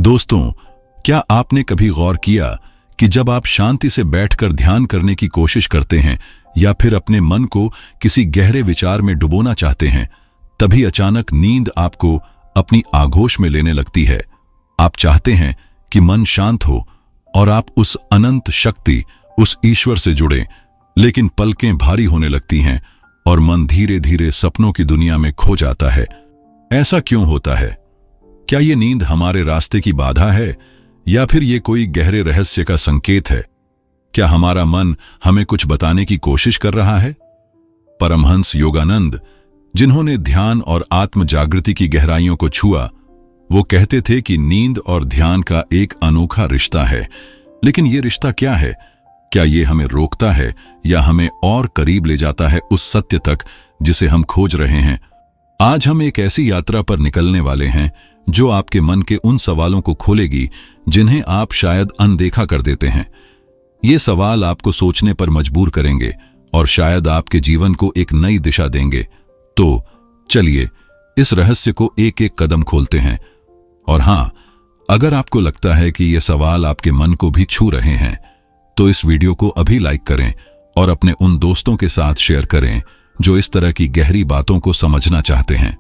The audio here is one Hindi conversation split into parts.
दोस्तों, क्या आपने कभी गौर किया कि जब आप शांति से बैठकर ध्यान करने की कोशिश करते हैं या फिर अपने मन को किसी गहरे विचार में डुबोना चाहते हैं, तभी अचानक नींद आपको अपनी आगोश में लेने लगती है। आप चाहते हैं कि मन शांत हो और आप उस अनंत शक्ति, उस ईश्वर से जुड़ें, लेकिन पलकें भारी होने लगती हैं और मन धीरे धीरे सपनों की दुनिया में खो जाता है। ऐसा क्यों होता है? क्या ये नींद हमारे रास्ते की बाधा है या फिर ये कोई गहरे रहस्य का संकेत है? क्या हमारा मन हमें कुछ बताने की कोशिश कर रहा है? परमहंस योगानंद, जिन्होंने ध्यान और आत्म जागृति की गहराइयों को छुआ, वो कहते थे कि नींद और ध्यान का एक अनोखा रिश्ता है। लेकिन ये रिश्ता क्या है? क्या ये हमें रोकता है या हमें और करीब ले जाता है उस सत्य तक जिसे हम खोज रहे हैं? आज हम एक ऐसी यात्रा पर निकलने वाले हैं जो आपके मन के उन सवालों को खोलेगी जिन्हें आप शायद अनदेखा कर देते हैं। ये सवाल आपको सोचने पर मजबूर करेंगे और शायद आपके जीवन को एक नई दिशा देंगे। तो चलिए इस रहस्य को एक एक कदम खोलते हैं। और हां, अगर आपको लगता है कि ये सवाल आपके मन को भी छू रहे हैं, तो इस वीडियो को अभी लाइक करें और अपने उन दोस्तों के साथ शेयर करें जो इस तरह की गहरी बातों को समझना चाहते हैं।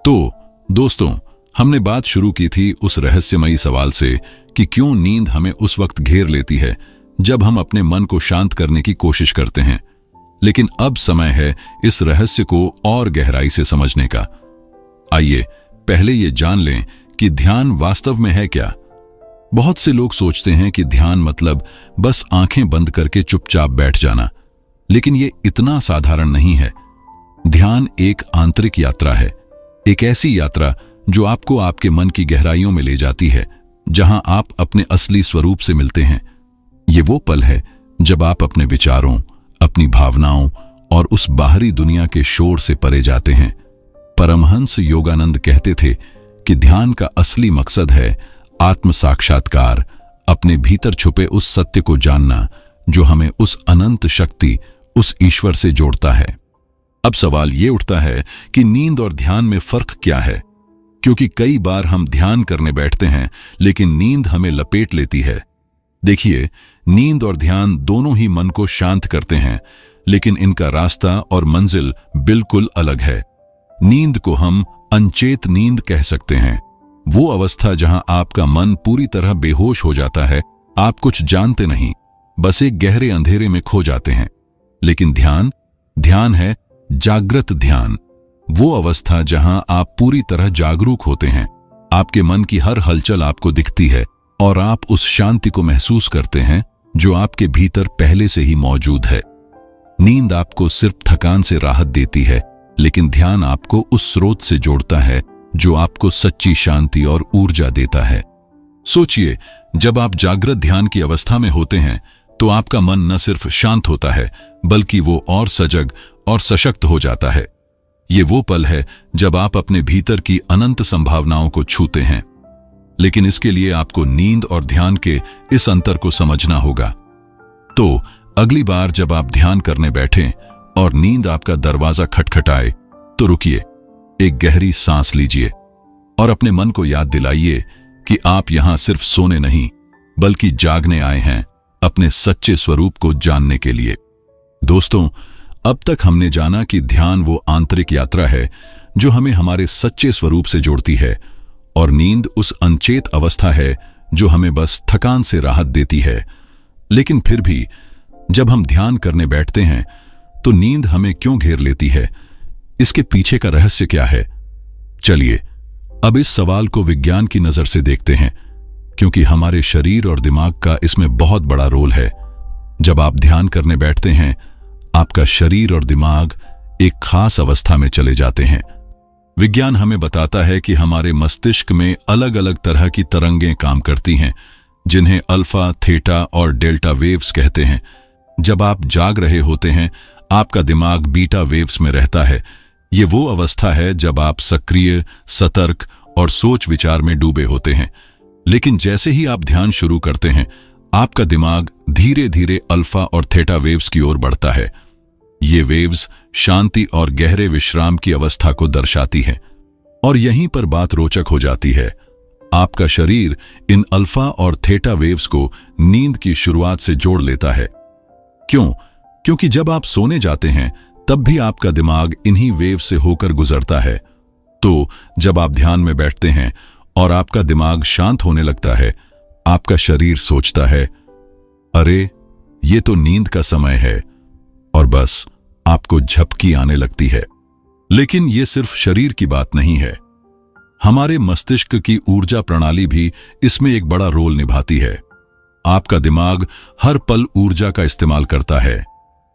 तो दोस्तों, हमने बात शुरू की थी उस रहस्यमयी सवाल से कि क्यों नींद हमें उस वक्त घेर लेती है जब हम अपने मन को शांत करने की कोशिश करते हैं। लेकिन अब समय है इस रहस्य को और गहराई से समझने का। आइए पहले ये जान लें कि ध्यान वास्तव में है क्या। बहुत से लोग सोचते हैं कि ध्यान मतलब बस आंखें बंद करके चुपचाप बैठ जाना, लेकिन ये इतना साधारण नहीं है। ध्यान एक आंतरिक यात्रा है, एक ऐसी यात्रा जो आपको आपके मन की गहराइयों में ले जाती है, जहां आप अपने असली स्वरूप से मिलते हैं। ये वो पल है जब आप अपने विचारों, अपनी भावनाओं और उस बाहरी दुनिया के शोर से परे जाते हैं। परमहंस योगानंद कहते थे कि ध्यान का असली मकसद है आत्म साक्षात्कार, अपने भीतर छुपे उस सत्य को जानना जो हमें उस अनंत शक्ति, उस ईश्वर से जोड़ता है। अब सवाल ये उठता है कि नींद और ध्यान में फर्क क्या है? क्योंकि कई बार हम ध्यान करने बैठते हैं लेकिन नींद हमें लपेट लेती है। देखिए, नींद और ध्यान दोनों ही मन को शांत करते हैं, लेकिन इनका रास्ता और मंजिल बिल्कुल अलग है। नींद को हम अनचेत नींद कह सकते हैं, वो अवस्था जहां आपका मन पूरी तरह बेहोश हो जाता है, आप कुछ जानते नहीं, बस एक गहरे अंधेरे में खो जाते हैं। लेकिन ध्यान है जागृत ध्यान, वो अवस्था जहां आप पूरी तरह जागरूक होते हैं। आपके मन की हर हलचल आपको दिखती है और आप उस शांति को महसूस करते हैं जो आपके भीतर पहले से ही मौजूद है। नींद आपको सिर्फ थकान से राहत देती है, लेकिन ध्यान आपको उस स्रोत से जोड़ता है जो आपको सच्ची शांति और ऊर्जा देता है। सोचिए, जब आप जागृत ध्यान की अवस्था में होते हैं तो आपका मन न सिर्फ शांत होता है, बल्कि वो और सजग और सशक्त हो जाता है। ये वो पल है जब आप अपने भीतर की अनंत संभावनाओं को छूते हैं। लेकिन इसके लिए आपको नींद और ध्यान के इस अंतर को समझना होगा। तो अगली बार जब आप ध्यान करने बैठें और नींद आपका दरवाजा खटखटाए, तो रुकिए, एक गहरी सांस लीजिए और अपने मन को याद दिलाइए कि आप यहां सिर्फ सोने नहीं, बल्कि जागने आए हैं, अपने सच्चे स्वरूप को जानने के लिए। दोस्तों, अब तक हमने जाना कि ध्यान वो आंतरिक यात्रा है जो हमें हमारे सच्चे स्वरूप से जोड़ती है, और नींद उस अनचेत अवस्था है जो हमें बस थकान से राहत देती है। लेकिन फिर भी जब हम ध्यान करने बैठते हैं तो नींद हमें क्यों घेर लेती है? इसके पीछे का रहस्य क्या है? चलिए अब इस सवाल को विज्ञान की नजर से देखते हैं, क्योंकि हमारे शरीर और दिमाग का इसमें बहुत बड़ा रोल है। जब आप ध्यान करने बैठते हैं, आपका शरीर और दिमाग एक खास अवस्था में चले जाते हैं। विज्ञान हमें बताता है कि हमारे मस्तिष्क में अलग अलग तरह की तरंगें काम करती हैं, जिन्हें अल्फा, थीटा और डेल्टा वेव्स कहते हैं। जब आप जाग रहे होते हैं, आपका दिमाग बीटा वेव्स में रहता है। ये वो अवस्था है जब आप सक्रिय, सतर्क और सोच विचार में डूबे होते हैं। लेकिन जैसे ही आप ध्यान शुरू करते हैं, आपका दिमाग धीरे धीरे अल्फा और थीटा वेव्स की ओर बढ़ता है। ये वेव्स शांति और गहरे विश्राम की अवस्था को दर्शाती हैं। और यहीं पर बात रोचक हो जाती है। आपका शरीर इन अल्फा और थीटा वेव्स को नींद की शुरुआत से जोड़ लेता है। क्योंकि जब आप सोने जाते हैं तब भी आपका दिमाग इन्हीं वेव से होकर गुजरता है। तो जब आप ध्यान में बैठते हैं और आपका दिमाग शांत होने लगता है, आपका शरीर सोचता है, अरे ये तो नींद का समय है, और बस आपको झपकी आने लगती है। लेकिन ये सिर्फ शरीर की बात नहीं है, हमारे मस्तिष्क की ऊर्जा प्रणाली भी इसमें एक बड़ा रोल निभाती है। आपका दिमाग हर पल ऊर्जा का इस्तेमाल करता है,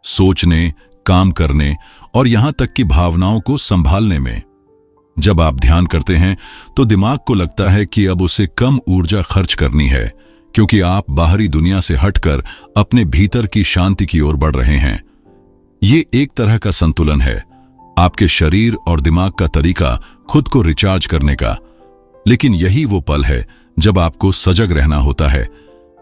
सोचने, काम करने और यहां तक कि भावनाओं को संभालने में। जब आप ध्यान करते हैं तो दिमाग को लगता है कि अब उसे कम ऊर्जा खर्च करनी है, क्योंकि आप बाहरी दुनिया से हटकर अपने भीतर की शांति की ओर बढ़ रहे हैं। ये एक तरह का संतुलन है, आपके शरीर और दिमाग का तरीका खुद को रिचार्ज करने का। लेकिन यही वो पल है जब आपको सजग रहना होता है,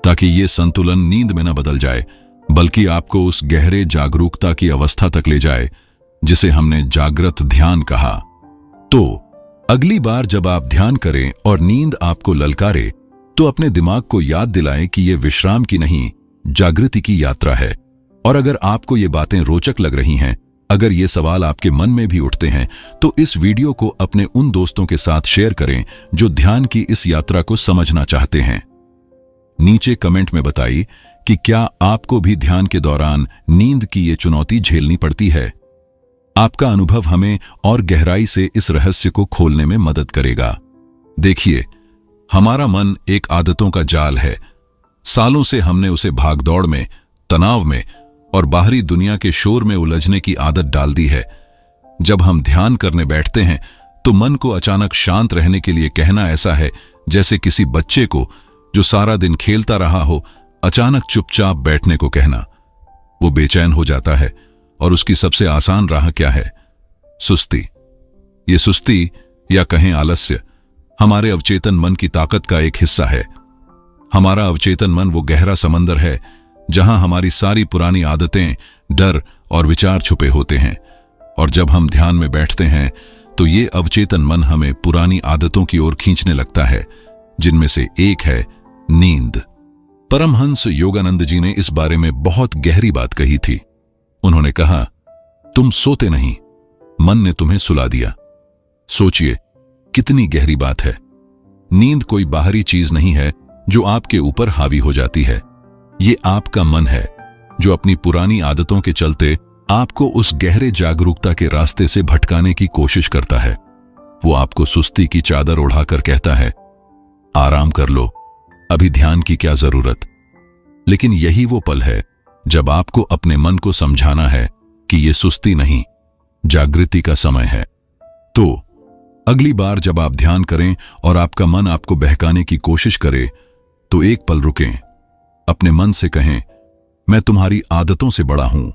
ताकि ये संतुलन नींद में न बदल जाए, बल्कि आपको उस गहरे जागरूकता की अवस्था तक ले जाए जिसे हमने जागृत ध्यान कहा। तो अगली बार जब आप ध्यान करें और नींद आपको ललकारे, तो अपने दिमाग को याद दिलाएं कि यह विश्राम की नहीं, जागृति की यात्रा है। और अगर आपको ये बातें रोचक लग रही हैं, अगर ये सवाल आपके मन में भी उठते हैं, तो इस वीडियो को अपने उन दोस्तों के साथ शेयर करें जो ध्यान की इस यात्रा को समझना चाहते हैं। नीचे कमेंट में बताइए कि क्या आपको भी ध्यान के दौरान नींद की ये चुनौती झेलनी पड़ती है। आपका अनुभव हमें और गहराई से इस रहस्य को खोलने में मदद करेगा। देखिए, हमारा मन एक आदतों का जाल है। सालों से हमने उसे भागदौड़ में, तनाव में और बाहरी दुनिया के शोर में उलझने की आदत डाल दी है। जब हम ध्यान करने बैठते हैं तो मन को अचानक शांत रहने के लिए कहना ऐसा है जैसे किसी बच्चे को जो सारा दिन खेलता रहा हो अचानक चुपचाप बैठने को कहना। वो बेचैन हो जाता है और उसकी सबसे आसान राह क्या है? सुस्ती। ये सुस्ती या कहें आलस्य हमारे अवचेतन मन की ताकत का एक हिस्सा है। हमारा अवचेतन मन वो गहरा समंदर है जहां हमारी सारी पुरानी आदतें, डर और विचार छुपे होते हैं। और जब हम ध्यान में बैठते हैं तो ये अवचेतन मन हमें पुरानी आदतों की ओर खींचने लगता है, जिनमें से एक है नींद। परमहंस योगानंद जी ने इस बारे में बहुत गहरी बात कही थी। उन्होंने कहा, तुम सोते नहीं, मन ने तुम्हें सुला दिया। सोचिए, कितनी गहरी बात है। नींद कोई बाहरी चीज नहीं है जो आपके ऊपर हावी हो जाती है। ये आपका मन है जो अपनी पुरानी आदतों के चलते आपको उस गहरे जागरूकता के रास्ते से भटकाने की कोशिश करता है। वो आपको सुस्ती की चादर ओढ़ाकर कहता है, आराम कर लो, अभी ध्यान की क्या जरूरत। लेकिन यही वो पल है जब आपको अपने मन को समझाना है कि ये सुस्ती नहीं, जागृति का समय है। तो अगली बार जब आप ध्यान करें और आपका मन आपको बहकाने की कोशिश करे, तो एक पल रुकें, अपने मन से कहें, मैं तुम्हारी आदतों से बड़ा हूं,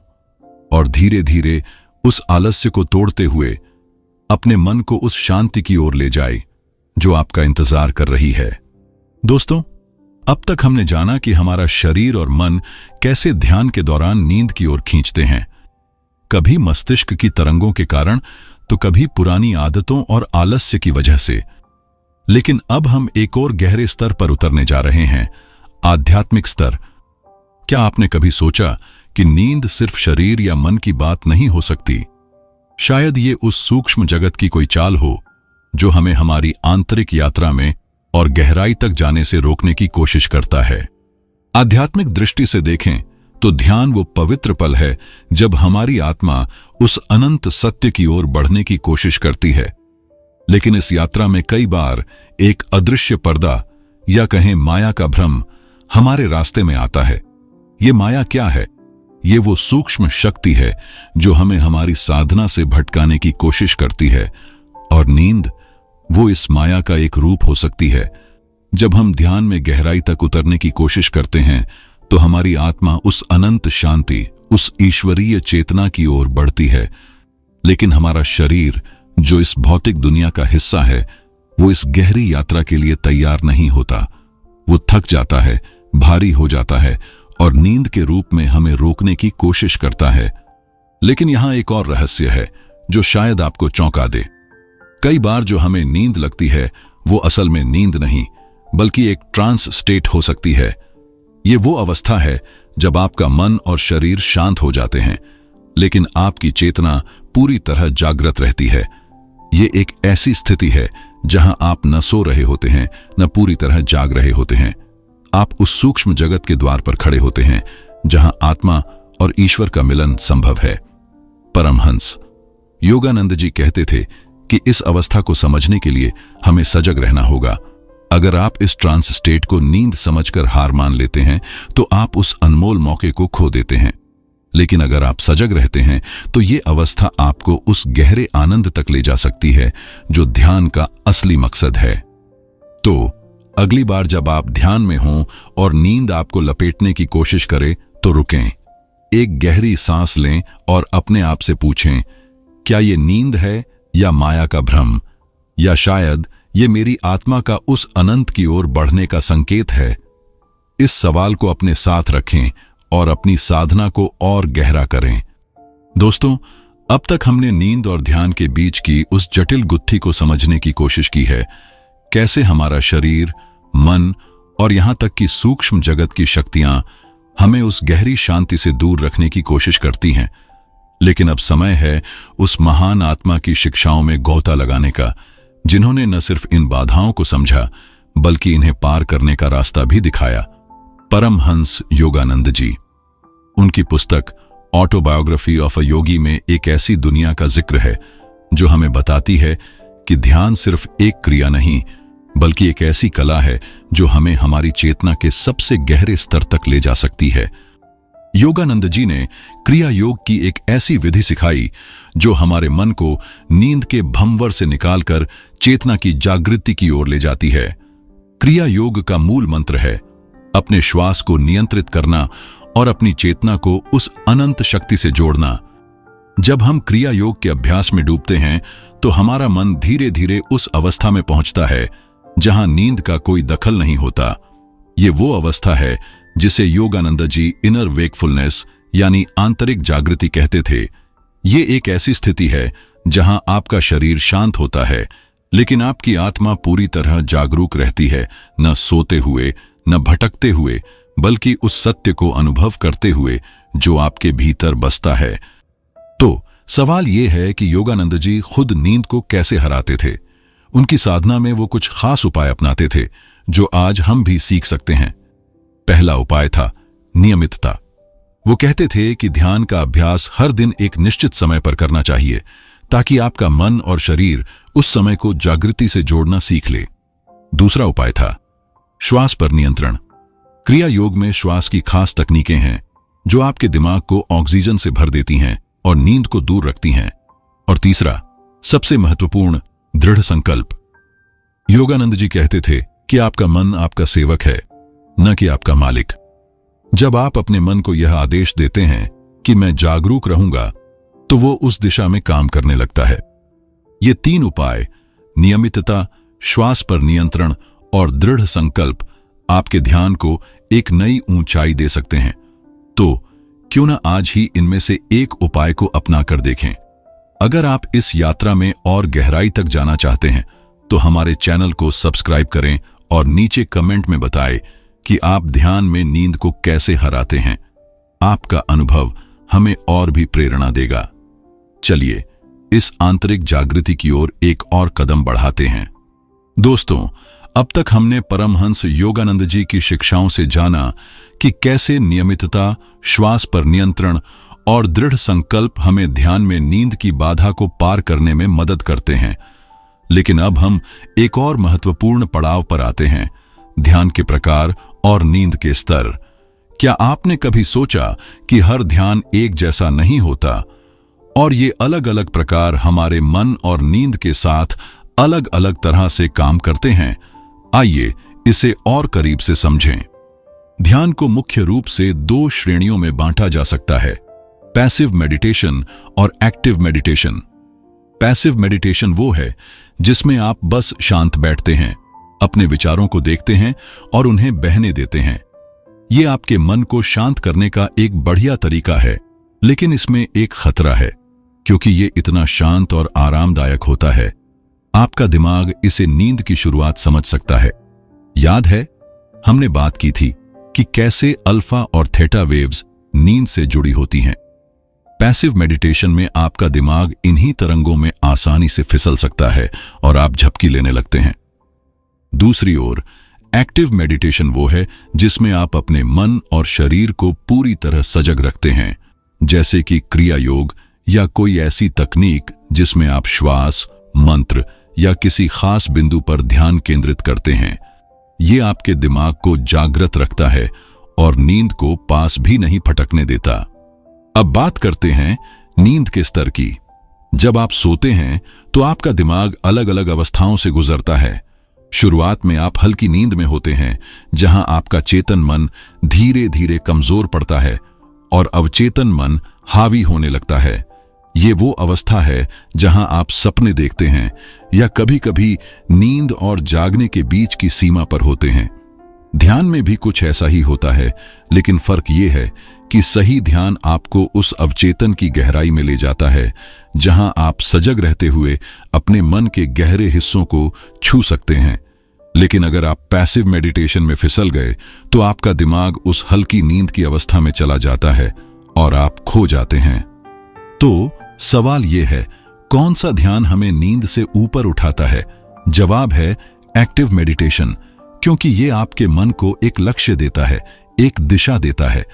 और धीरे धीरे उस आलस्य को तोड़ते हुए अपने मन को उस शांति की ओर ले जाए जो आपका इंतजार कर रही है। दोस्तों, अब तक हमने जाना कि हमारा शरीर और मन कैसे ध्यान के दौरान नींद की ओर खींचते हैं, कभी मस्तिष्क की तरंगों के कारण, तो कभी पुरानी आदतों और आलस्य की वजह से। लेकिन अब हम एक और गहरे स्तर पर उतरने जा रहे हैं, आध्यात्मिक स्तर। क्या आपने कभी सोचा कि नींद सिर्फ शरीर या मन की बात नहीं हो सकती? शायद ये उस सूक्ष्म जगत की कोई चाल हो जो हमें हमारी आंतरिक यात्रा में और गहराई तक जाने से रोकने की कोशिश करता है। आध्यात्मिक दृष्टि से देखें तो ध्यान वो पवित्र पल है जब हमारी आत्मा उस अनंत सत्य की ओर बढ़ने की कोशिश करती है। लेकिन इस यात्रा में कई बार एक अदृश्य पर्दा या कहें माया का भ्रम हमारे रास्ते में आता है। ये माया क्या है? ये वो सूक्ष्म शक्ति है जो हमें हमारी साधना से भटकाने की कोशिश करती है। और नींद वो इस माया का एक रूप हो सकती है। जब हम ध्यान में गहराई तक उतरने की कोशिश करते हैं तो हमारी आत्मा उस अनंत शांति, उस ईश्वरीय चेतना की ओर बढ़ती है। लेकिन हमारा शरीर जो इस भौतिक दुनिया का हिस्सा है, वो इस गहरी यात्रा के लिए तैयार नहीं होता। वो थक जाता है, भारी हो जाता है और नींद के रूप में हमें रोकने की कोशिश करता है। लेकिन यहां एक और रहस्य है जो शायद आपको चौंका दे। कई बार जो हमें नींद लगती है वो असल में नींद नहीं बल्कि एक ट्रांस स्टेट हो सकती है। ये वो अवस्था है जब आपका मन और शरीर शांत हो जाते हैं, लेकिन आपकी चेतना पूरी तरह जागृत रहती है। ये एक ऐसी स्थिति है जहां आप न सो रहे होते हैं न पूरी तरह जाग रहे होते हैं। आप उस सूक्ष्म जगत के द्वार पर खड़े होते हैं जहां आत्मा और ईश्वर का मिलन संभव है। परमहंस योगानंद जी कहते थे कि इस अवस्था को समझने के लिए हमें सजग रहना होगा। अगर आप इस ट्रांस स्टेट को नींद समझकर हार मान लेते हैं तो आप उस अनमोल मौके को खो देते हैं। लेकिन अगर आप सजग रहते हैं तो ये अवस्था आपको उस गहरे आनंद तक ले जा सकती है जो ध्यान का असली मकसद है। तो अगली बार जब आप ध्यान में हों और नींद आपको लपेटने की कोशिश करे तो रुकें, एक गहरी सांस लें और अपने आप से पूछें, क्या ये नींद है या माया का भ्रम, या शायद ये मेरी आत्मा का उस अनंत की ओर बढ़ने का संकेत है। इस सवाल को अपने साथ रखें और अपनी साधना को और गहरा करें। दोस्तों, अब तक हमने नींद और ध्यान के बीच की उस जटिल गुत्थी को समझने की कोशिश की है। कैसे हमारा शरीर, मन और यहां तक कि सूक्ष्म जगत की शक्तियां हमें उस गहरी शांति से दूर रखने की कोशिश करती हैं। लेकिन अब समय है उस महान आत्मा की शिक्षाओं में गोता लगाने का, जिन्होंने न सिर्फ इन बाधाओं को समझा बल्कि इन्हें पार करने का रास्ता भी दिखाया। परमहंस योगानंद जी। उनकी पुस्तक ऑटोबायोग्राफी ऑफ अ योगी में एक ऐसी दुनिया का जिक्र है जो हमें बताती है कि ध्यान सिर्फ एक क्रिया नहीं बल्कि एक ऐसी कला है जो हमें हमारी चेतना के सबसे गहरे स्तर तक ले जा सकती है। योगानंद जी ने क्रिया योग की एक ऐसी विधि सिखाई जो हमारे मन को नींद के भंवर से निकालकर चेतना की जागृति की ओर ले जाती है। क्रिया योग का मूल मंत्र है अपने श्वास को नियंत्रित करना और अपनी चेतना को उस अनंत शक्ति से जोड़ना। जब हम क्रिया योग के अभ्यास में डूबते हैं तो हमारा मन धीरे धीरे उस अवस्था में पहुंचता है जहां नींद का कोई दखल नहीं होता। ये वो अवस्था है जिसे योगानंद जी इनर वेकफुलनेस यानी आंतरिक जागृति कहते थे। ये एक ऐसी स्थिति है जहां आपका शरीर शांत होता है लेकिन आपकी आत्मा पूरी तरह जागरूक रहती है, न सोते हुए न भटकते हुए बल्कि उस सत्य को अनुभव करते हुए जो आपके भीतर बसता है। तो सवाल यह है कि योगानंद जी खुद नींद को कैसे हराते थे। उनकी साधना में वो कुछ खास उपाय अपनाते थे जो आज हम भी सीख सकते हैं। पहला उपाय था नियमितता। वो कहते थे कि ध्यान का अभ्यास हर दिन एक निश्चित समय पर करना चाहिए ताकि आपका मन और शरीर उस समय को जागृति से जोड़ना सीख ले। दूसरा उपाय था श्वास पर नियंत्रण। क्रिया योग में श्वास की खास तकनीकें हैं जो आपके दिमाग को ऑक्सीजन से भर देती हैं और नींद को दूर रखती हैं। और तीसरा, सबसे महत्वपूर्ण, दृढ़ संकल्प। योगानंद जी कहते थे कि आपका मन आपका सेवक है, न कि आपका मालिक। जब आप अपने मन को यह आदेश देते हैं कि मैं जागरूक रहूंगा, तो वो उस दिशा में काम करने लगता है। ये तीन उपाय, नियमितता, श्वास पर नियंत्रण और दृढ़ संकल्प, आपके ध्यान को एक नई ऊंचाई दे सकते हैं। तो क्यों न आज ही इनमें से एक उपाय को अपना कर देखें। अगर आप इस यात्रा में और गहराई तक जाना चाहते हैं तो हमारे चैनल को सब्सक्राइब करें और नीचे कमेंट में बताएं कि आप ध्यान में नींद को कैसे हराते हैं। आपका अनुभव हमें और भी प्रेरणा देगा। चलिए इस आंतरिक जागृति की ओर एक और कदम बढ़ाते हैं। दोस्तों, अब तक हमने परमहंस योगानंद जी की शिक्षाओं से जाना कि कैसे नियमितता, श्वास पर नियंत्रण और दृढ़ संकल्प हमें ध्यान में नींद की बाधा को पार करने में मदद करते हैं। लेकिन अब हम एक और महत्वपूर्ण पड़ाव पर आते हैं, ध्यान के प्रकार और नींद के स्तर। क्या आपने कभी सोचा कि हर ध्यान एक जैसा नहीं होता और ये अलग अलग प्रकार हमारे मन और नींद के साथ अलग अलग तरह से काम करते हैं? आइए इसे और करीब से समझें। ध्यान को मुख्य रूप से दो श्रेणियों में बांटा जा सकता है, पैसिव मेडिटेशन और एक्टिव मेडिटेशन। पैसिव मेडिटेशन वो है जिसमें आप बस शांत बैठते हैं, अपने विचारों को देखते हैं और उन्हें बहने देते हैं। ये आपके मन को शांत करने का एक बढ़िया तरीका है, लेकिन इसमें एक खतरा है, क्योंकि ये इतना शांत और आरामदायक होता है आपका दिमाग इसे नींद की शुरुआत समझ सकता है। याद है, हमने बात की थी कि कैसे अल्फा और थीटा वेव्स नींद से जुड़ी होती हैं। पैसिव मेडिटेशन में आपका दिमाग इन्हीं तरंगों में आसानी से फिसल सकता है और आप झपकी लेने लगते हैं। दूसरी ओर एक्टिव मेडिटेशन वो है जिसमें आप अपने मन और शरीर को पूरी तरह सजग रखते हैं, जैसे कि क्रिया योग या कोई ऐसी तकनीक जिसमें आप श्वास, मंत्र या किसी खास बिंदु पर ध्यान केंद्रित करते हैं। ये आपके दिमाग को जागृत रखता है और नींद को पास भी नहीं फटकने देता। अब बात करते हैं नींद के स्तर की। जब आप सोते हैं तो आपका दिमाग अलग अलग अवस्थाओं से गुजरता है। शुरुआत में आप हल्की नींद में होते हैं, जहां आपका चेतन मन धीरे धीरे कमजोर पड़ता है और अवचेतन मन हावी होने लगता है। ये वो अवस्था है जहां आप सपने देखते हैं या कभी-कभी नींद और जागने के बीच की सीमा पर होते हैं। ध्यान में भी कुछ ऐसा ही होता है, लेकिन फर्क ये है कि सही ध्यान आपको उस अवचेतन की गहराई में ले जाता है, जहां आप सजग रहते हुए अपने मन के गहरे हिस्सों को छू सकते हैं। लेकिन अगर आप पैसिव मेडिटेशन में फिसल गए तो आपका दिमाग उस हल्की नींद की अवस्था में चला जाता है और आप खो जाते हैं। तो सवाल यह है, कौन सा ध्यान हमें नींद से ऊपर उठाता है? जवाब है एक्टिव मेडिटेशन, क्योंकि ये आपके मन को एक लक्ष्य देता है, एक दिशा देता है।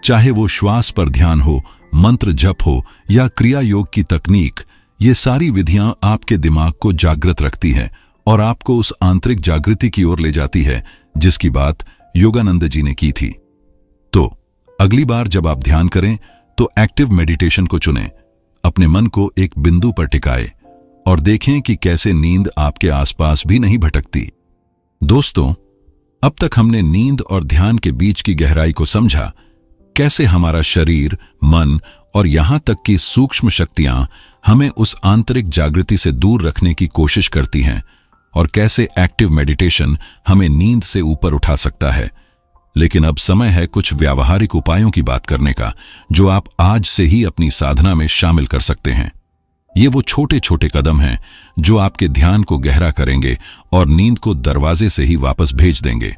चाहे वो श्वास पर ध्यान हो, मंत्र जप हो या क्रिया योग की तकनीक, ये सारी विधियां आपके दिमाग को जागृत रखती हैं और आपको उस आंतरिक जागृति की ओर ले जाती है जिसकी बात योगानंद जी ने की थी। तो अगली बार जब आप ध्यान करें तो एक्टिव मेडिटेशन को चुनें, अपने मन को एक बिंदु पर टिकाएं और देखें कि कैसे नींद आपके आसपास भी नहीं भटकती। दोस्तों, अब तक हमने नींद और ध्यान के बीच की गहराई को समझा, कैसे हमारा शरीर, मन और यहां तक कि सूक्ष्म शक्तियां हमें उस आंतरिक जागृति से दूर रखने की कोशिश करती हैं और कैसे एक्टिव मेडिटेशन हमें नींद से ऊपर उठा सकता है। लेकिन अब समय है कुछ व्यावहारिक उपायों की बात करने का, जो आप आज से ही अपनी साधना में शामिल कर सकते हैं। ये वो छोटे छोटे कदम हैं जो आपके ध्यान को गहरा करेंगे और नींद को दरवाजे से ही वापस भेज देंगे।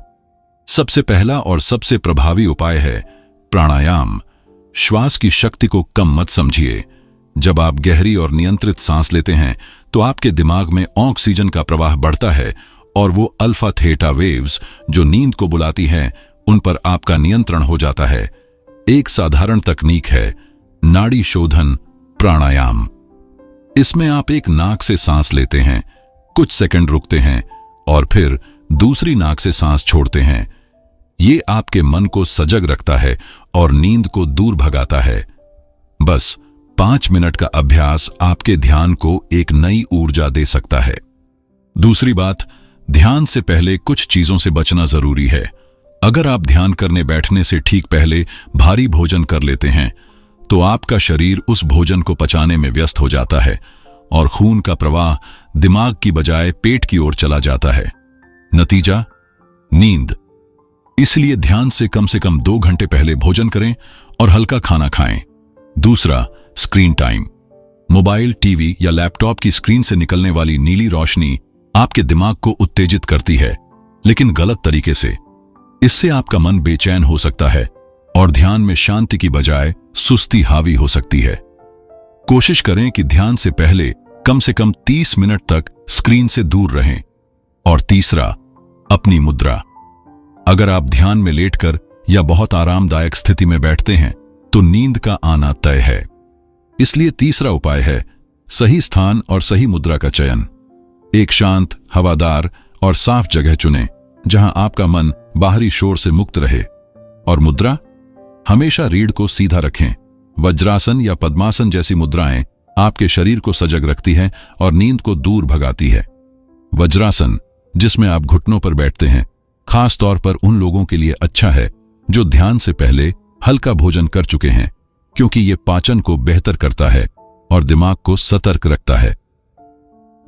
सबसे पहला और सबसे प्रभावी उपाय है प्राणायाम। श्वास की शक्ति को कम मत समझिए। जब आप गहरी और नियंत्रित सांस लेते हैं तो आपके दिमाग में ऑक्सीजन का प्रवाह बढ़ता है और वो अल्फा थीटा वेव्स जो नींद को बुलाती हैं, उन पर आपका नियंत्रण हो जाता है। एक साधारण तकनीक है नाड़ी शोधन प्राणायाम। इसमें आप एक नाक से सांस लेते हैं, कुछ सेकंड रुकते हैं और फिर दूसरी नाक से सांस छोड़ते हैं। ये आपके मन को सजग रखता है और नींद को दूर भगाता है। बस 5 मिनट का अभ्यास आपके ध्यान को एक नई ऊर्जा दे सकता है। दूसरी बात, ध्यान से पहले कुछ चीजों से बचना जरूरी है। अगर आप ध्यान करने बैठने से ठीक पहले भारी भोजन कर लेते हैं तो आपका शरीर उस भोजन को पचाने में व्यस्त हो जाता है और खून का प्रवाह दिमाग की बजाय पेट की ओर चला जाता है। नतीजा, नींद। इसलिए ध्यान से कम 2 घंटे पहले भोजन करें और हल्का खाना खाएं। दूसरा, स्क्रीन टाइम। मोबाइल, टीवी या लैपटॉप की स्क्रीन से निकलने वाली नीली रोशनी आपके दिमाग को उत्तेजित करती है, लेकिन गलत तरीके से। इससे आपका मन बेचैन हो सकता है और ध्यान में शांति की बजाय सुस्ती हावी हो सकती है। कोशिश करें कि ध्यान से पहले कम से कम 30 मिनट तक स्क्रीन से दूर रहें। और तीसरा, अपनी मुद्रा। अगर आप ध्यान में लेटकर या बहुत आरामदायक स्थिति में बैठते हैं तो नींद का आना तय है। इसलिए तीसरा उपाय है सही स्थान और सही मुद्रा का चयन। एक शांत, हवादार और साफ जगह चुनें जहां आपका मन बाहरी शोर से मुक्त रहे। और मुद्रा, हमेशा रीढ़ को सीधा रखें। वज्रासन या पद्मासन जैसी मुद्राएं आपके शरीर को सजग रखती हैं और नींद को दूर भगाती है। वज्रासन, जिसमें आप घुटनों पर बैठते हैं, खास तौर पर उन लोगों के लिए अच्छा है जो ध्यान से पहले हल्का भोजन कर चुके हैं, क्योंकि यह पाचन को बेहतर करता है और दिमाग को सतर्क रखता है।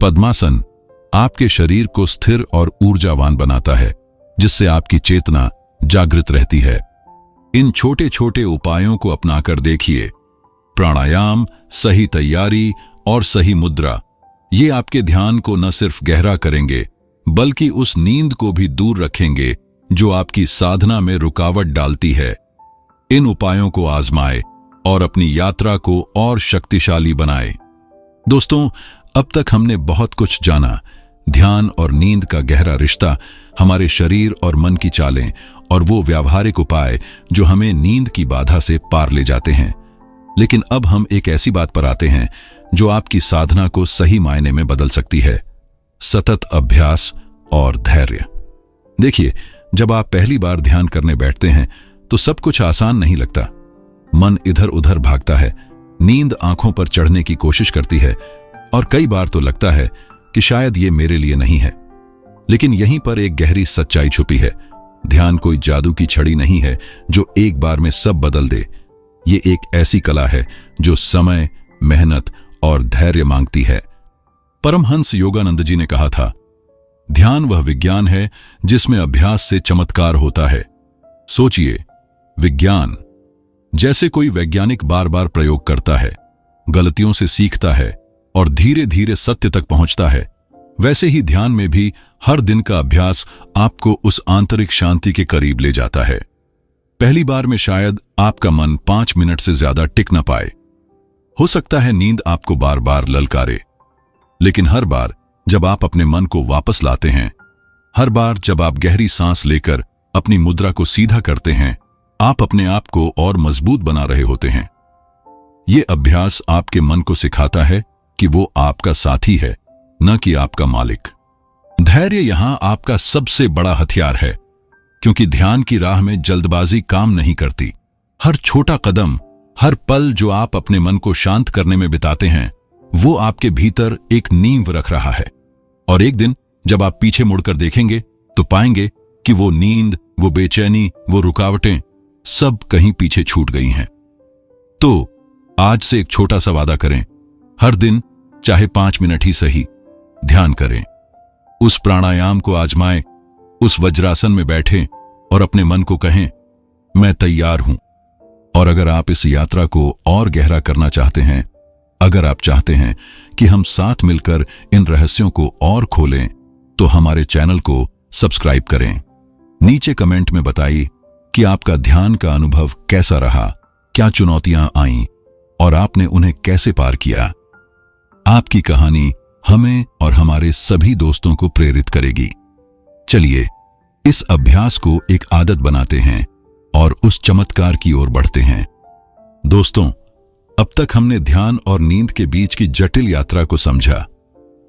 पद्मासन आपके शरीर को स्थिर और ऊर्जावान बनाता है, जिससे आपकी चेतना जागृत रहती है। इन छोटे छोटे उपायों को अपनाकर देखिए। प्राणायाम, सही तैयारी और सही मुद्रा, ये आपके ध्यान को न सिर्फ गहरा करेंगे बल्कि उस नींद को भी दूर रखेंगे जो आपकी साधना में रुकावट डालती है। इन उपायों को आजमाएं और अपनी यात्रा को और शक्तिशाली बनाएं। दोस्तों, अब तक हमने बहुत कुछ जाना। ध्यान और नींद का गहरा रिश्ता, हमारे शरीर और मन की चालें और वो व्यावहारिक उपाय जो हमें नींद की बाधा से पार ले जाते हैं। लेकिन अब हम एक ऐसी बात पर आते हैं जो आपकी साधना को सही मायने में बदल सकती है: सतत अभ्यास और धैर्य। देखिए, जब आप पहली बार ध्यान करने बैठते हैं तो सब कुछ आसान नहीं लगता। मन इधर उधर भागता है, नींद आंखों पर चढ़ने की कोशिश करती है और कई बार तो लगता है कि शायद ये मेरे लिए नहीं है। लेकिन यहीं पर एक गहरी सच्चाई छुपी है। ध्यान कोई जादू की छड़ी नहीं है जो एक बार में सब बदल दे। ये एक ऐसी कला है जो समय, मेहनत और धैर्य मांगती है। परमहंस योगानंद जी ने कहा था, ध्यान वह विज्ञान है जिसमें अभ्यास से चमत्कार होता है। सोचिए, विज्ञान जैसे कोई वैज्ञानिक बार बार प्रयोग करता है, गलतियों से सीखता है और धीरे धीरे सत्य तक पहुंचता है, वैसे ही ध्यान में भी हर दिन का अभ्यास आपको उस आंतरिक शांति के करीब ले जाता है। पहली बार में शायद आपका मन 5 मिनट से ज्यादा टिक न पाए। हो सकता है नींद आपको बार बार ललकारे, लेकिन हर बार जब आप अपने मन को वापस लाते हैं, हर बार जब आप गहरी सांस लेकर अपनी मुद्रा को सीधा करते हैं, आप अपने आप को और मजबूत बना रहे होते हैं। ये अभ्यास आपके मन को सिखाता है कि वो आपका साथी है, न कि आपका मालिक। धैर्य यहां आपका सबसे बड़ा हथियार है, क्योंकि ध्यान की राह में जल्दबाजी काम नहीं करती। हर छोटा कदम, हर पल जो आप अपने मन को शांत करने में बिताते हैं, वो आपके भीतर एक नींव रख रहा है। और एक दिन जब आप पीछे मुड़कर देखेंगे तो पाएंगे कि वो नींद, वो बेचैनी, वो रुकावटें सब कहीं पीछे छूट गई हैं। तो आज से एक छोटा सा वादा करें, हर दिन चाहे 5 मिनट ही सही ध्यान करें। उस प्राणायाम को आजमाएं, उस वज्रासन में बैठें और अपने मन को कहें, मैं तैयार हूं। और अगर आप इस यात्रा को और गहरा करना चाहते हैं, अगर आप चाहते हैं कि हम साथ मिलकर इन रहस्यों को और खोलें, तो हमारे चैनल को सब्सक्राइब करें। नीचे कमेंट में बताइए कि आपका ध्यान का अनुभव कैसा रहा, क्या चुनौतियां आईं और आपने उन्हें कैसे पार किया। आपकी कहानी हमें और हमारे सभी दोस्तों को प्रेरित करेगी। चलिए इस अभ्यास को एक आदत बनाते हैं और उस चमत्कार की ओर बढ़ते हैं। दोस्तों, अब तक हमने ध्यान और नींद के बीच की जटिल यात्रा को समझा।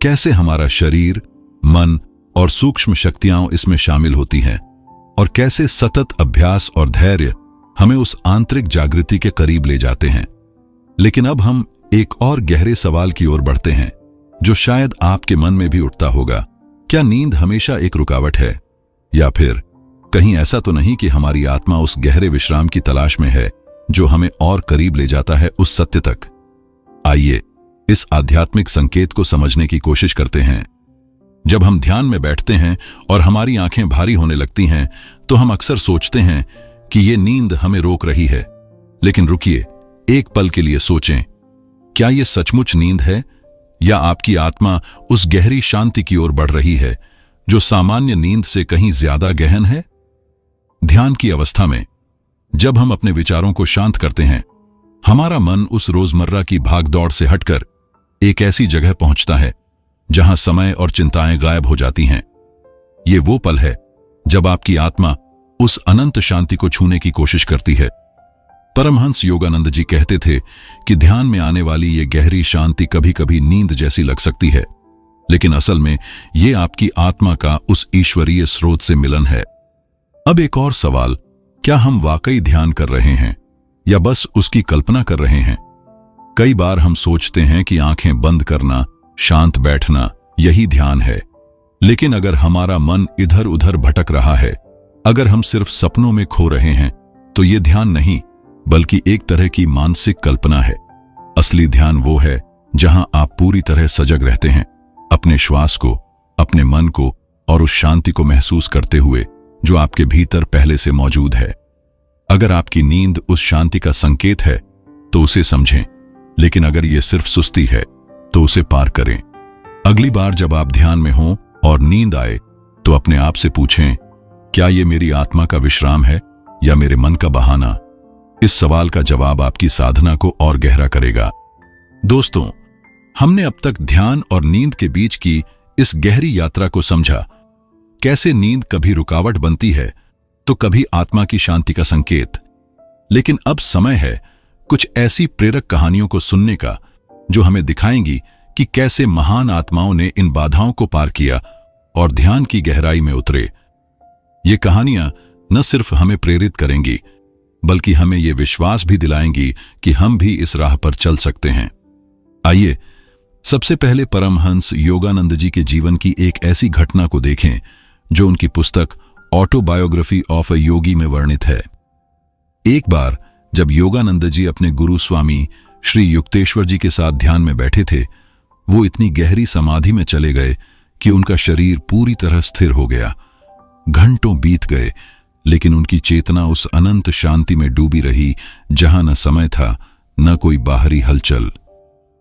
कैसे हमारा शरीर, मन और सूक्ष्म शक्तियां इसमें शामिल होती हैं, और कैसे सतत अभ्यास और धैर्य हमें उस आंतरिक जागृति के करीब ले जाते हैं। लेकिन अब हम एक और गहरे सवाल की ओर बढ़ते हैं, जो शायद आपके मन में भी उठता होगा। क्या नींद हमेशा एक रुकावट है, या फिर कहीं ऐसा तो नहीं कि हमारी आत्मा उस गहरे विश्राम की तलाश में है जो हमें और करीब ले जाता है उस सत्य तक। आइए इस आध्यात्मिक संकेत को समझने की कोशिश करते हैं। जब हम ध्यान में बैठते हैं और हमारी आंखें भारी होने लगती हैं, तो हम अक्सर सोचते हैं कि ये नींद हमें रोक रही है। लेकिन रुकिए, एक पल के लिए सोचें, क्या ये सचमुच नींद है, या आपकी आत्मा उस गहरी शांति की ओर बढ़ रही है जो सामान्य नींद से कहीं ज्यादा गहन है? ध्यान की अवस्था में जब हम अपने विचारों को शांत करते हैं, हमारा मन उस रोजमर्रा की भागदौड़ से हटकर एक ऐसी जगह पहुंचता है जहां समय और चिंताएं गायब हो जाती हैं। ये वो पल है जब आपकी आत्मा उस अनंत शांति को छूने की कोशिश करती है। परमहंस योगानंद जी कहते थे कि ध्यान में आने वाली ये गहरी शांति कभी कभी नींद जैसी लग सकती है, लेकिन असल में ये आपकी आत्मा का उस ईश्वरीय स्रोत से मिलन है। अब एक और सवाल, क्या हम वाकई ध्यान कर रहे हैं या बस उसकी कल्पना कर रहे हैं? कई बार हम सोचते हैं कि आंखें बंद करना, शांत बैठना यही ध्यान है। लेकिन अगर हमारा मन इधर उधर भटक रहा है, अगर हम सिर्फ सपनों में खो रहे हैं, तो ये ध्यान नहीं बल्कि एक तरह की मानसिक कल्पना है। असली ध्यान वो है जहां आप पूरी तरह सजग रहते हैं, अपने श्वास को, अपने मन को और उस शांति को महसूस करते हुए जो आपके भीतर पहले से मौजूद है। अगर आपकी नींद उस शांति का संकेत है, तो उसे समझें, लेकिन अगर यह सिर्फ सुस्ती है, तो उसे पार करें। अगली बार जब आप ध्यान में हों और नींद आए तो अपने आप से पूछें, क्या ये मेरी आत्मा का विश्राम है या मेरे मन का बहाना? इस सवाल का जवाब आपकी साधना को और गहरा करेगा। दोस्तों, हमने अब तक ध्यान और नींद के बीच की इस गहरी यात्रा को समझा। कैसे नींद कभी रुकावट बनती है तो कभी आत्मा की शांति का संकेत। लेकिन अब समय है कुछ ऐसी प्रेरक कहानियों को सुनने का जो हमें दिखाएंगी कि कैसे महान आत्माओं ने इन बाधाओं को पार किया और ध्यान की गहराई में उतरे। ये कहानियां न सिर्फ हमें प्रेरित करेंगी बल्कि हमें यह विश्वास भी दिलाएंगी कि हम भी इस राह पर चल सकते हैं। आइए सबसे पहले परमहंस योगानंद जी के जीवन की एक ऐसी घटना को देखें जो उनकी पुस्तक ऑटोबायोग्राफी ऑफ अ योगी में वर्णित है। एक बार जब योगानंद जी अपने गुरु स्वामी श्री युक्तेश्वर जी के साथ ध्यान में बैठे थे, वो इतनी गहरी समाधि में चले गए कि उनका शरीर पूरी तरह स्थिर हो गया। घंटों बीत गए लेकिन उनकी चेतना उस अनंत शांति में डूबी रही जहां न समय था न कोई बाहरी हलचल।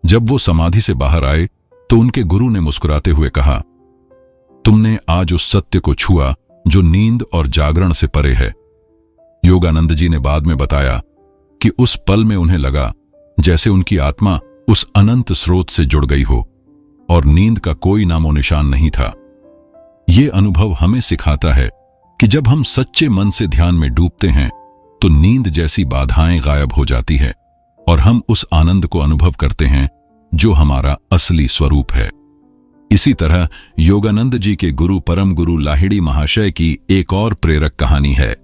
जब वो समाधि से बाहर आए तो उनके गुरु ने मुस्कुराते हुए कहा, तुमने आज उस सत्य को छुआ जो नींद और जागरण से परे है। योगानंद जी ने बाद में बताया कि उस पल में उन्हें लगा जैसे उनकी आत्मा उस अनंत स्रोत से जुड़ गई हो और नींद का कोई नामो निशान नहीं था। ये अनुभव हमें सिखाता है कि जब हम सच्चे मन से ध्यान में डूबते हैं तो नींद जैसी बाधाएं गायब हो जाती है और हम उस आनंद को अनुभव करते हैं जो हमारा असली स्वरूप है। इसी तरह योगानंद जी के गुरु परम गुरु लाहिड़ी महाशय की एक और प्रेरक कहानी है।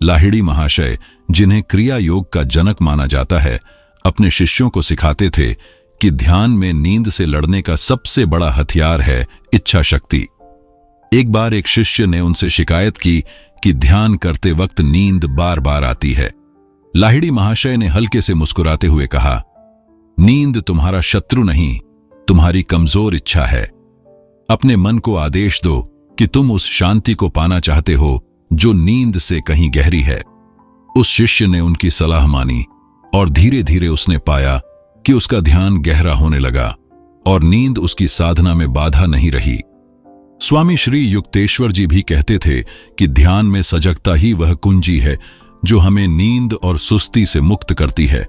लाहिड़ी महाशय, जिन्हें क्रिया योग का जनक माना जाता है, अपने शिष्यों को सिखाते थे कि ध्यान में नींद से लड़ने का सबसे बड़ा हथियार है इच्छा शक्ति। एक बार एक शिष्य ने उनसे शिकायत की कि ध्यान करते वक्त नींद बार बार आती है। लाहिड़ी महाशय ने हल्के से मुस्कुराते हुए कहा, नींद तुम्हारा शत्रु नहीं, तुम्हारी कमजोर इच्छा है। अपने मन को आदेश दो कि तुम उस शांति को पाना चाहते हो जो नींद से कहीं गहरी है। उस शिष्य ने उनकी सलाह मानी और धीरे धीरे उसने पाया कि उसका ध्यान गहरा होने लगा और नींद उसकी साधना में बाधा नहीं रही। स्वामी श्री युक्तेश्वर जी भी कहते थे कि ध्यान में सजगता ही वह कुंजी है जो हमें नींद और सुस्ती से मुक्त करती है।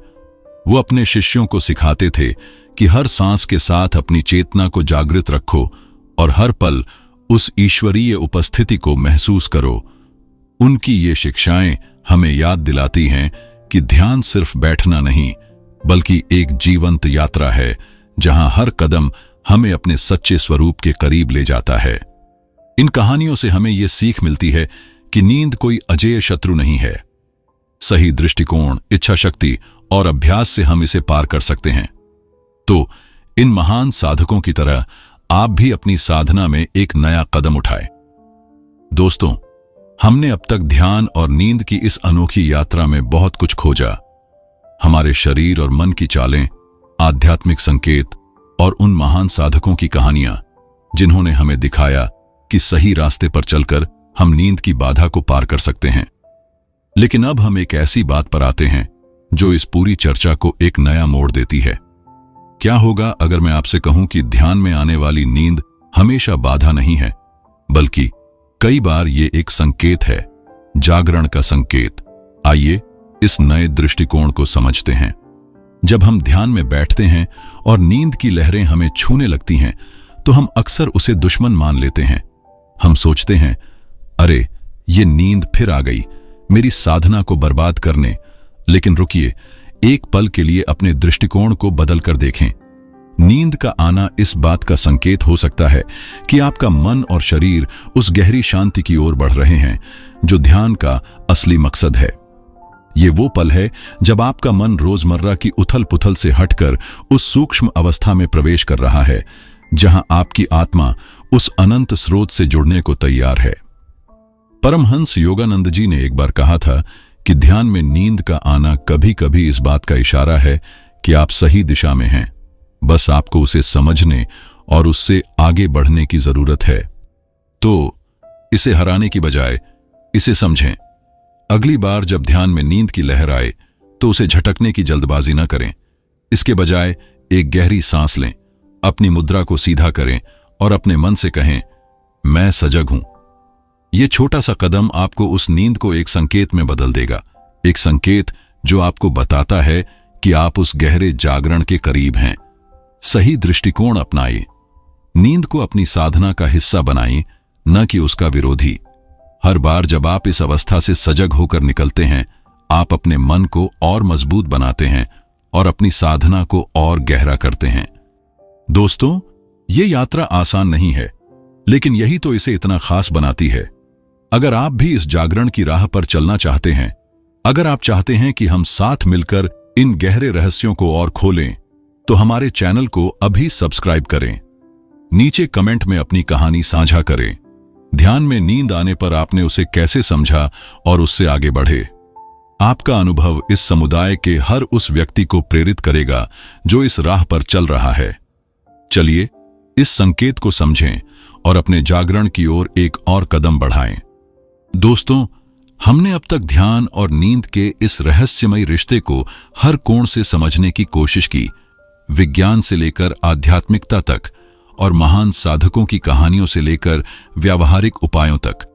वो अपने शिष्यों को सिखाते थे कि हर सांस के साथ अपनी चेतना को जागृत रखो और हर पल उस ईश्वरीय उपस्थिति को महसूस करो। उनकी ये शिक्षाएं हमें याद दिलाती हैं कि ध्यान सिर्फ बैठना नहीं बल्कि एक जीवंत यात्रा है जहां हर कदम हमें अपने सच्चे स्वरूप के करीब ले जाता है। इन कहानियों से हमें यह सीख मिलती है कि नींद कोई अजेय शत्रु नहीं है। सही दृष्टिकोण, इच्छा शक्ति और अभ्यास से हम इसे पार कर सकते हैं। तो इन महान साधकों की तरह आप भी अपनी साधना में एक नया कदम उठाएं। दोस्तों, हमने अब तक ध्यान और नींद की इस अनोखी यात्रा में बहुत कुछ खोजा। हमारे शरीर और मन की चालें, आध्यात्मिक संकेत और उन महान साधकों की कहानियां जिन्होंने हमें दिखाया कि सही रास्ते पर चलकर हम नींद की बाधा को पार कर सकते हैं। लेकिन अब हम एक ऐसी बात पर आते हैं जो इस पूरी चर्चा को एक नया मोड़ देती है। क्या होगा अगर मैं आपसे कहूं कि ध्यान में आने वाली नींद हमेशा बाधा नहीं है बल्कि कई बार ये एक संकेत है, जागरण का संकेत। आइए इस नए दृष्टिकोण को समझते हैं। जब हम ध्यान में बैठते हैं और नींद की लहरें हमें छूने लगती हैं तो हम अक्सर उसे दुश्मन मान लेते हैं। हम सोचते हैं, अरे ये नींद फिर आ गई मेरी साधना को बर्बाद करने। लेकिन रुकिए, एक पल के लिए अपने दृष्टिकोण को बदल कर देखें। नींद का आना इस बात का संकेत हो सकता है कि आपका मन और शरीर उस गहरी शांति की ओर बढ़ रहे हैं जो ध्यान का असली मकसद है। ये वो पल है जब आपका मन रोजमर्रा की उथल पुथल से हटकर उस सूक्ष्म अवस्था में प्रवेश कर रहा है जहां आपकी आत्मा उस अनंत स्रोत से जुड़ने को तैयार है। परमहंस योगानंद जी ने एक बार कहा था कि ध्यान में नींद का आना कभी कभी इस बात का इशारा है कि आप सही दिशा में हैं, बस आपको उसे समझने और उससे आगे बढ़ने की जरूरत है। तो इसे हराने की बजाय इसे समझें। अगली बार जब ध्यान में नींद की लहर आए तो उसे झटकने की जल्दबाजी न करें। इसके बजाय एक गहरी सांस लें अपनी मुद्रा को सीधा करें और अपने मन से कहें, मैं सजग हूं। यह छोटा सा कदम आपको उस नींद को एक संकेत में बदल देगा, एक संकेत जो आपको बताता है कि आप उस गहरे जागरण के करीब हैं। सही दृष्टिकोण अपनाइए। नींद को अपनी साधना का हिस्सा बनाइए, न कि उसका विरोधी। हर बार जब आप इस अवस्था से सजग होकर निकलते हैं, आप अपने मन को और मजबूत बनाते हैं और अपनी साधना को और गहरा करते हैं। दोस्तों, ये यात्रा आसान नहीं है, लेकिन यही तो इसे इतना खास बनाती है। अगर आप भी इस जागरण की राह पर चलना चाहते हैं, अगर आप चाहते हैं कि हम साथ मिलकर इन गहरे रहस्यों को और खोलें, तो हमारे चैनल को अभी सब्सक्राइब करें। नीचे कमेंट में अपनी कहानी साझा करें। ध्यान में नींद आने पर आपने उसे कैसे समझा और उससे आगे बढ़े। आपका अनुभव इस समुदाय के हर उस व्यक्ति को प्रेरित करेगा जो इस राह पर चल रहा है। चलिए इस संकेत को समझें और अपने जागरण की ओर एक और कदम बढ़ाएं। दोस्तों, हमने अब तक ध्यान और नींद के इस रहस्यमयी रिश्ते को हर कोण से समझने की कोशिश की। विज्ञान से लेकर आध्यात्मिकता तक और महान साधकों की कहानियों से लेकर व्यावहारिक उपायों तक।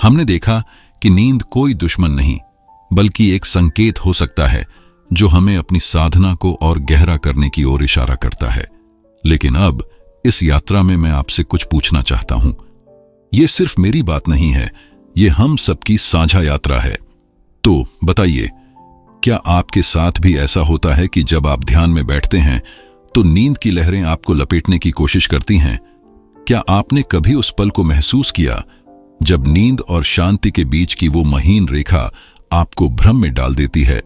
हमने देखा कि नींद कोई दुश्मन नहीं, बल्कि एक संकेत हो सकता है जो हमें अपनी साधना को और गहरा करने की ओर इशारा करता है। लेकिन अब इस यात्रा में मैं आपसे कुछ पूछना चाहता हूं। यह सिर्फ मेरी बात नहीं है, ये हम सबकी साझा यात्रा है। तो बताइए, क्या आपके साथ भी ऐसा होता है कि जब आप ध्यान में बैठते हैं तो नींद की लहरें आपको लपेटने की कोशिश करती हैं? क्या आपने कभी उस पल को महसूस किया जब नींद और शांति के बीच की वो महीन रेखा आपको भ्रम में डाल देती है?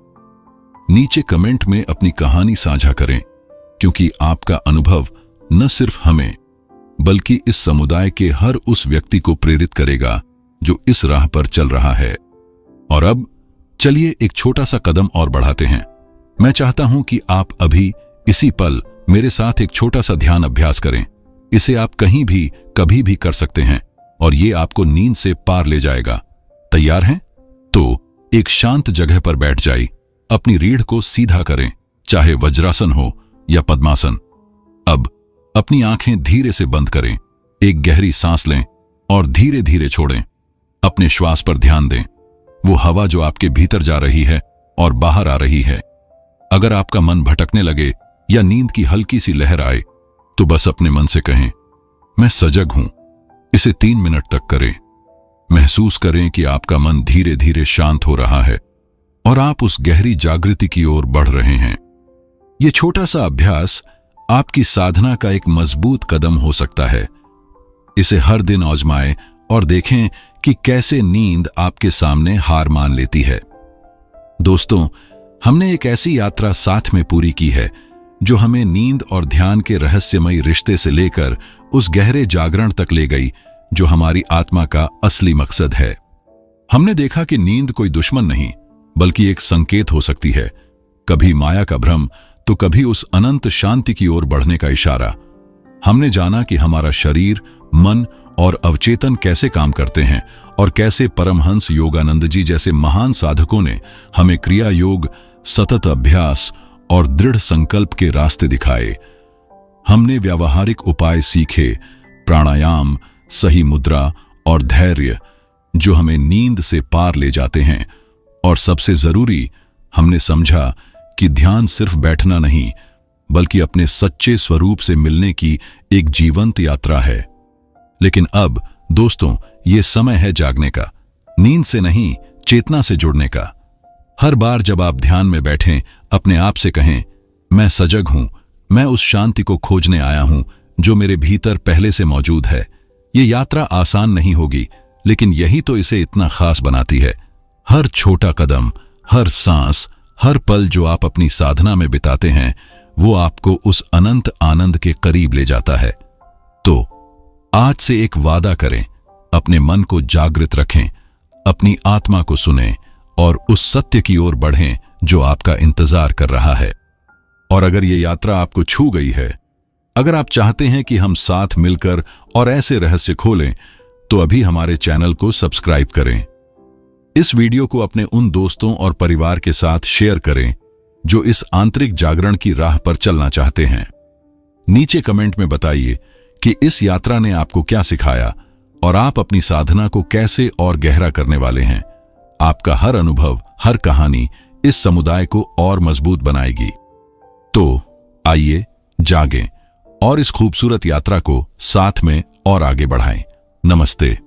नीचे कमेंट में अपनी कहानी साझा करें, क्योंकि आपका अनुभव न सिर्फ हमें बल्कि इस समुदाय के हर उस व्यक्ति को प्रेरित करेगा जो इस राह पर चल रहा है। और अब चलिए एक छोटा सा कदम और बढ़ाते हैं। मैं चाहता हूं कि आप अभी इसी पल मेरे साथ एक छोटा सा ध्यान अभ्यास करें। इसे आप कहीं भी कभी भी कर सकते हैं और ये आपको नींद से पार ले जाएगा। तैयार हैं? तो एक शांत जगह पर बैठ जाइए। अपनी रीढ़ को सीधा करें, चाहे वज्रासन हो या पद्मासन। अब अपनी आंखें धीरे से बंद करें, एक गहरी सांस लें और धीरे धीरे छोड़ें। अपने श्वास पर ध्यान दें, वो हवा जो आपके भीतर जा रही है और बाहर आ रही है। अगर आपका मन भटकने लगे या नींद की हल्की सी लहर आए, तो बस अपने मन से कहें, मैं सजग हूं। इसे 3 मिनट तक करें। महसूस करें कि आपका मन धीरे धीरे शांत हो रहा है और आप उस गहरी जागृति की ओर बढ़ रहे हैं। यह छोटा सा अभ्यास आपकी साधना का एक मजबूत कदम हो सकता है। इसे हर दिन आजमाएं और देखें कि कैसे नींद आपके सामने हार मान लेती है। दोस्तों, हमने एक ऐसी यात्रा साथ में पूरी की है जो हमें नींद और ध्यान के रहस्यमयी रिश्ते से लेकर उस गहरे जागरण तक ले गई जो हमारी आत्मा का असली मकसद है। हमने देखा कि नींद कोई दुश्मन नहीं, बल्कि एक संकेत हो सकती है, कभी माया का भ्रम तो कभी उस अनंत शांति की ओर बढ़ने का इशारा। हमने जाना कि हमारा शरीर, मन और अवचेतन कैसे काम करते हैं और कैसे परमहंस योगानंद जी जैसे महान साधकों ने हमें क्रिया योग, सतत अभ्यास और दृढ़ संकल्प के रास्ते दिखाए। हमने व्यावहारिक उपाय सीखे, प्राणायाम, सही मुद्रा और धैर्य, जो हमें नींद से पार ले जाते हैं। और सबसे जरूरी, हमने समझा कि ध्यान सिर्फ बैठना नहीं, बल्कि अपने सच्चे स्वरूप से मिलने की एक जीवंत यात्रा है। लेकिन अब दोस्तों, ये समय है जागने का, नींद से नहीं, चेतना से जुड़ने का। हर बार जब आप ध्यान में बैठें, अपने आप से कहें, मैं सजग हूं, मैं उस शांति को खोजने आया हूं जो मेरे भीतर पहले से मौजूद है। ये यात्रा आसान नहीं होगी, लेकिन यही तो इसे इतना खास बनाती है। हर छोटा कदम, हर सांस, हर पल जो आप अपनी साधना में बिताते हैं, वो आपको उस अनंत आनंद के करीब ले जाता है। तो आज से एक वादा करें, अपने मन को जागृत रखें, अपनी आत्मा को सुनें और उस सत्य की ओर बढ़ें जो आपका इंतजार कर रहा है। और अगर ये यात्रा आपको छू गई है, अगर आप चाहते हैं कि हम साथ मिलकर और ऐसे रहस्य खोलें, तो अभी हमारे चैनल को सब्सक्राइब करें। इस वीडियो को अपने उन दोस्तों और परिवार के साथ शेयर करें जो इस आंतरिक जागरण की राह पर चलना चाहते हैं। नीचे कमेंट में बताइए कि इस यात्रा ने आपको क्या सिखाया और आप अपनी साधना को कैसे और गहरा करने वाले हैं। आपका हर अनुभव, हर कहानी इस समुदाय को और मजबूत बनाएगी। तो आइए जागें और इस खूबसूरत यात्रा को साथ में और आगे बढ़ाएं। नमस्ते।